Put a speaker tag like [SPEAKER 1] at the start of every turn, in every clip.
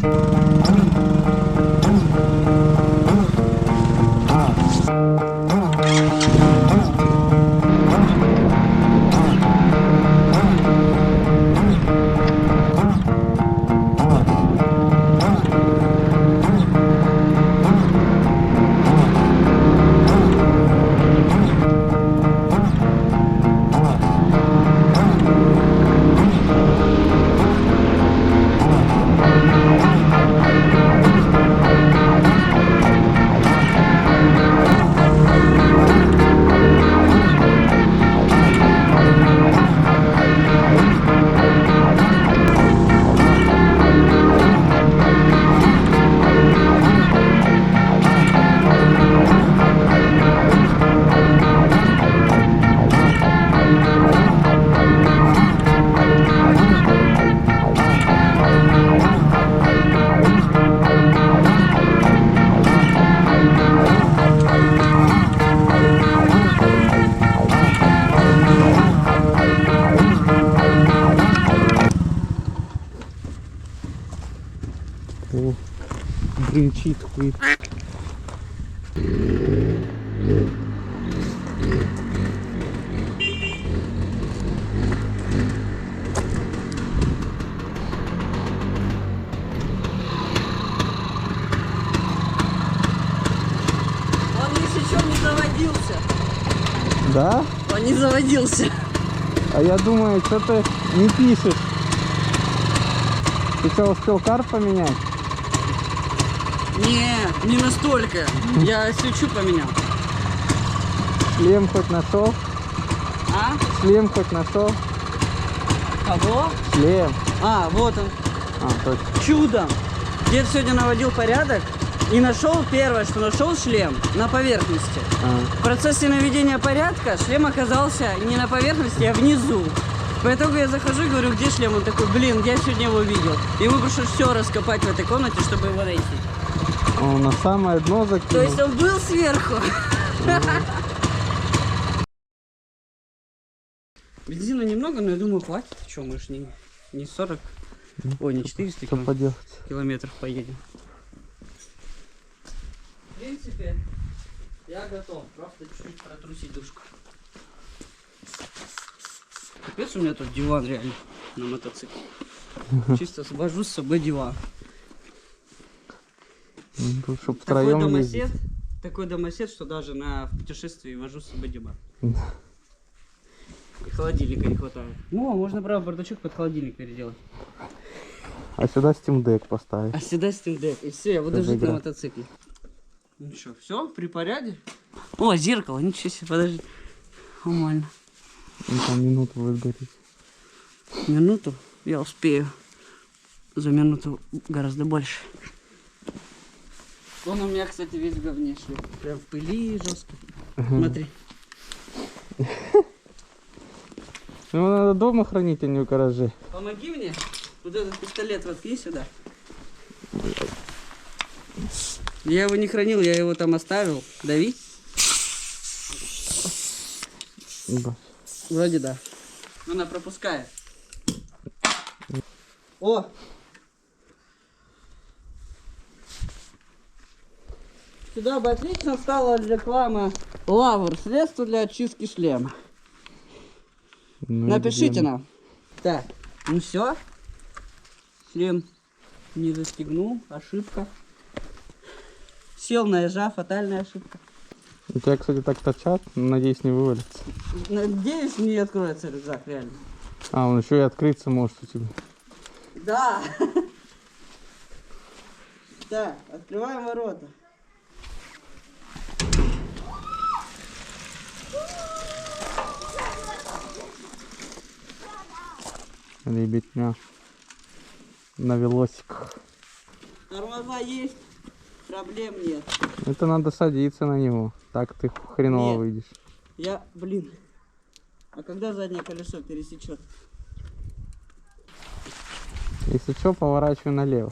[SPEAKER 1] О, бринчит хуй.
[SPEAKER 2] Он, если что, не заводился.
[SPEAKER 1] Да?
[SPEAKER 2] Он не заводился.
[SPEAKER 1] А я думаю, что ты не пишешь. Ты что, успел карт поменять?
[SPEAKER 2] Не настолько. Я свечу поменял.
[SPEAKER 1] Шлем хоть нашел?
[SPEAKER 2] А?
[SPEAKER 1] Шлем хоть нашел?
[SPEAKER 2] Кого?
[SPEAKER 1] Шлем.
[SPEAKER 2] А, вот он.
[SPEAKER 1] А, точно.
[SPEAKER 2] Чудом. Дед сегодня наводил порядок и нашел первое, что нашел шлем на поверхности. В процессе наведения порядка шлем оказался не на поверхности, а внизу. По итогу я захожу и говорю, где шлем? Он такой, блин, я сегодня его видел. Ему пришлось все раскопать в этой комнате, чтобы его найти.
[SPEAKER 1] Он на самое дно закинул.
[SPEAKER 2] То есть он был сверху. Бензина немного, но я думаю, хватит. Че, мы ж не 40, ой, не 400
[SPEAKER 1] Что поделать?
[SPEAKER 2] километров поедем. В принципе, я готов. Просто чуть-чуть протрусить душку. Капец, у меня тут диван реально на мотоцикле. Чисто свожу с собой диван.
[SPEAKER 1] Ну, чтоб втроем ездить.
[SPEAKER 2] Такой домосед, что даже на путешествии вожу с собой диван. И холодильника не хватает. О, можно, правда, бардачок под холодильник переделать.
[SPEAKER 1] А сюда Steam Deck поставить.
[SPEAKER 2] А сюда Steam Deck. И все, я буду жить на мотоцикле. Ну что, все, при порядке? О, зеркало, ничего себе, подожди. Нормально.
[SPEAKER 1] Ну, там минуту будет гореть.
[SPEAKER 2] Минуту? Я успею. За минуту гораздо больше. Он у меня, кстати, весь в говне шли. Прям в пыли жестко. Смотри.
[SPEAKER 1] Ну, надо дома хранить, а не в гараже.
[SPEAKER 2] Помоги мне. Вот этот пистолет воткни сюда. Я его не хранил, я его там оставил. Дави.
[SPEAKER 1] Да.
[SPEAKER 2] Вроде да. Она пропускает. О! Сюда бы отлично стала реклама Лавр. Средство для очистки шлема.
[SPEAKER 1] Ну,
[SPEAKER 2] Напишите нам. Так, ну все. Шлем не застегнул. Ошибка. Сел на ежа. Фатальная ошибка.
[SPEAKER 1] У тебя, кстати, так торчат. Надеюсь, не вывалится.
[SPEAKER 2] Надеюсь, не откроется рюкзак, реально.
[SPEAKER 1] А, он еще и открыться может у тебя.
[SPEAKER 2] Да. Так, открываем ворота.
[SPEAKER 1] Ребятня. На велосиках.
[SPEAKER 2] Тормоза есть, проблем нет.
[SPEAKER 1] Это надо садиться на него. Так ты хреново
[SPEAKER 2] Нет.
[SPEAKER 1] выйдешь.
[SPEAKER 2] Блин. А когда заднее колесо пересечет?
[SPEAKER 1] Если что, поворачивай налево.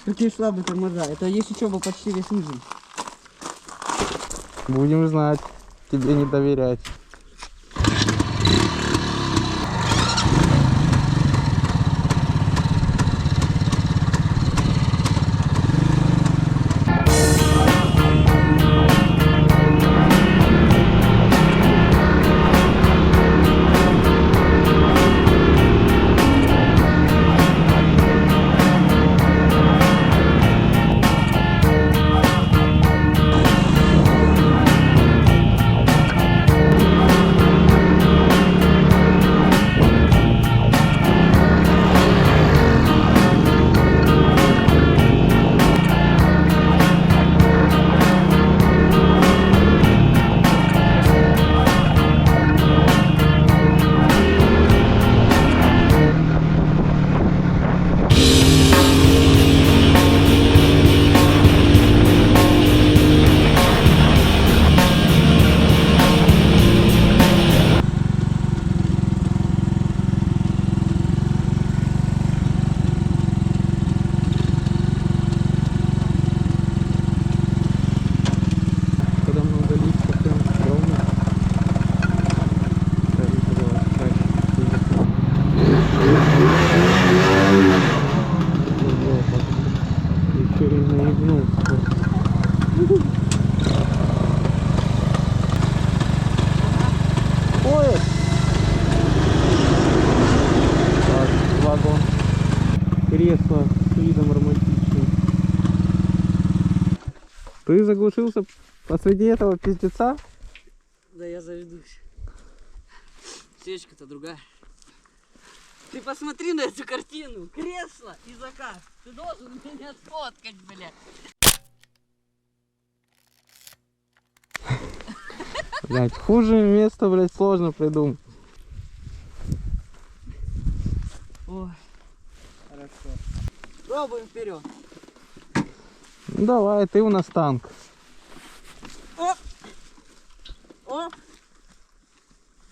[SPEAKER 2] Какие слабые тормоза. Это если что, бы почти весь нижний.
[SPEAKER 1] Будем знать. Тебе не доверять. кресло с видом романтичным. Ты заглушился посреди этого пиздеца?
[SPEAKER 2] Да я заведусь. Свечка-то другая. Ты посмотри на эту картину. Кресло и закат. Ты должен меня сфоткать, блядь.
[SPEAKER 1] Блять, хуже место, блять, сложно придумать.
[SPEAKER 2] Ой, хорошо. Пробуем вперед.
[SPEAKER 1] Ну давай, ты у нас танк.
[SPEAKER 2] Оп. Оп.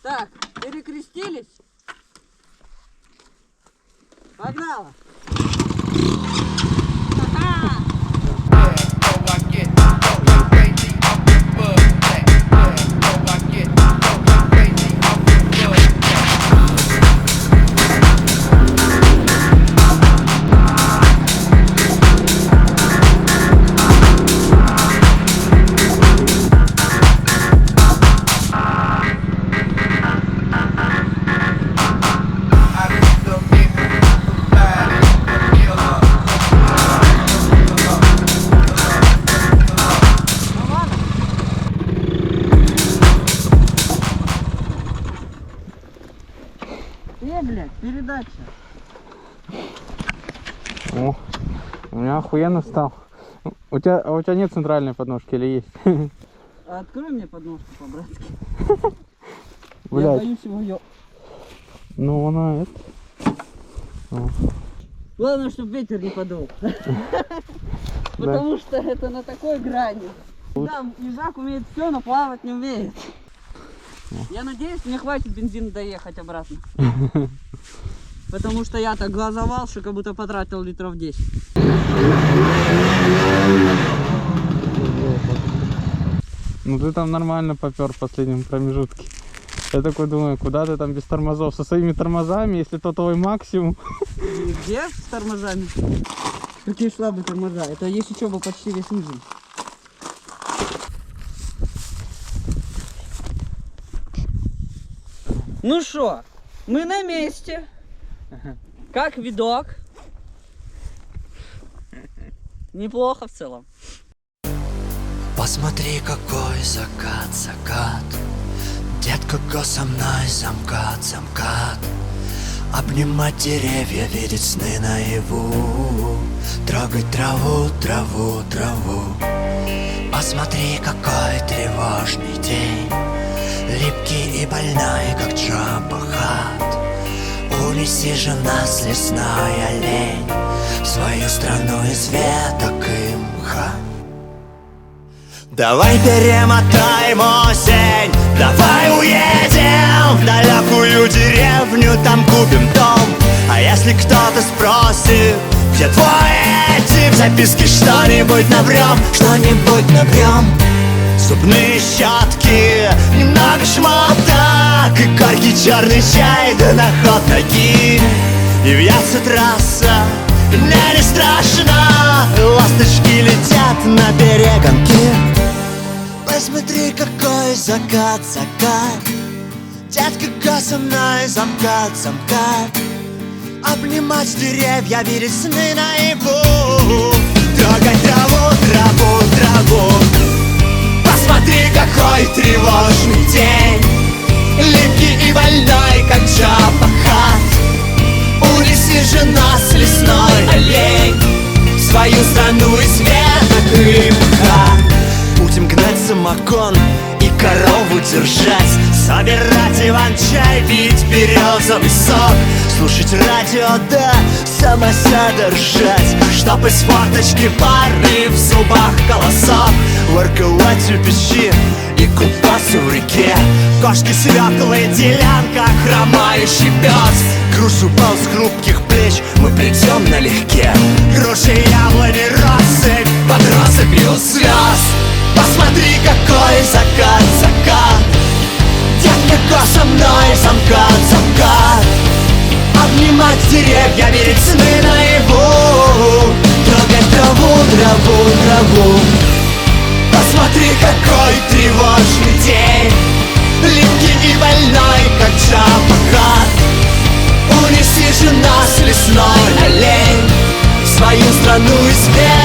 [SPEAKER 2] Так, перекрестились. Погнала. Блядь, передача.
[SPEAKER 1] О, у меня охуенно встал. У тебя нет центральной подножки или есть?
[SPEAKER 2] А открой мне подножку по-братски. Я
[SPEAKER 1] Блядь.
[SPEAKER 2] боюсь его ё...
[SPEAKER 1] Ну она это. О.
[SPEAKER 2] Главное, чтобы ветер не подул. Потому что это на такой грани. Да, Ижак умеет все, но плавать не умеет. Я надеюсь, мне хватит бензина доехать обратно. Потому что я так глазовал, что как будто потратил литров 10.
[SPEAKER 1] Ну ты там нормально попер в последнем промежутке. Я такой думаю, куда ты там без тормозов? Со своими тормозами, если то твой максимум.
[SPEAKER 2] И где с тормозами? Какие слабые тормоза? Это если что, бы почти весь нижний. Ну что, мы на месте. Как видок. Неплохо в целом.
[SPEAKER 3] Посмотри, какой закат, закат. Детка, го со мной, замкат, замкат. Обнимать деревья, видеть сны наяву. Трогать траву, траву, траву. Посмотри, какой тревожный день. Липкий и больной, как Джабахат. Унеси же нас, лесной олень, в свою страну из веток и мха. Давай перемотаем осень, давай уедем в далекую деревню, там купим дом. А если кто-то спросит, где твой тип, записки что-нибудь набрем, что-нибудь набрем. Зубные щетки, немного шмоток и горький черный чай, да на ход ноги. И вьется трасса, и мне не страшно, ласточки летят на перегонки. Посмотри, какой закат, закат. Детка, го со мной, замкат, замкат. Обнимать деревья, видеть сны наяву. Трогать траву, траву, траву. Посмотри, какой тревожный день. Липкий и больной, как Джабахат. Унеси же нас, лесной олень, в свою страну из веток и мха. Будем гнать самогон и корову держать, собирать иван-чай, пить березовый сок, слушать радио, да самосодержать, чтоб из форточки пар и в зубах колосок, ворковать у печи и купаться в реке. Кошки, свекла и делянка, хромающий пес. Груз упал с хрупких плеч, мы придем налегке. Груши, яблони, россыпь под россыпью слез. Посмотри, какой закат, закат. Детка, го со мной, замкат, замкат. Обнимать деревья, видеть сны наяву. Трогать траву, траву, траву. Посмотри, какой тревожный день. Липкий и больной, как Джабахат. Унеси же нас, лесной олень, страну и свет.